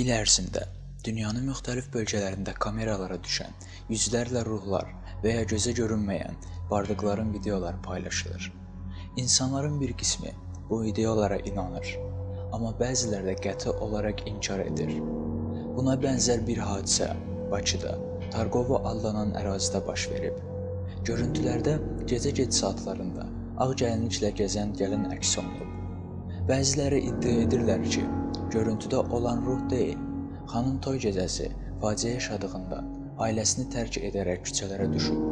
İl ərzində dünyanın müxtəlif bölgələrində kameralara düşən yüzlərlə ruhlar və ya gözə görünməyən varlıqların videoları paylaşılır. İnsanların bir qismi bu videolara inanır, amma bəziləri də qəti olaraq inkar edir. Buna bənzər bir hadisə Bakıda, Targovo adlanan ərazidə baş verib. Görüntülərdə gecə-gec saatlarında ağ gəlinliklə gəzən gəlin əks olunub. Bəziləri iddia edirlər ki, görüntüdə olan ruh deyil, xanım toy gecəsi faciə yaşadığında ailəsini tərk edərək küçələrə düşüb.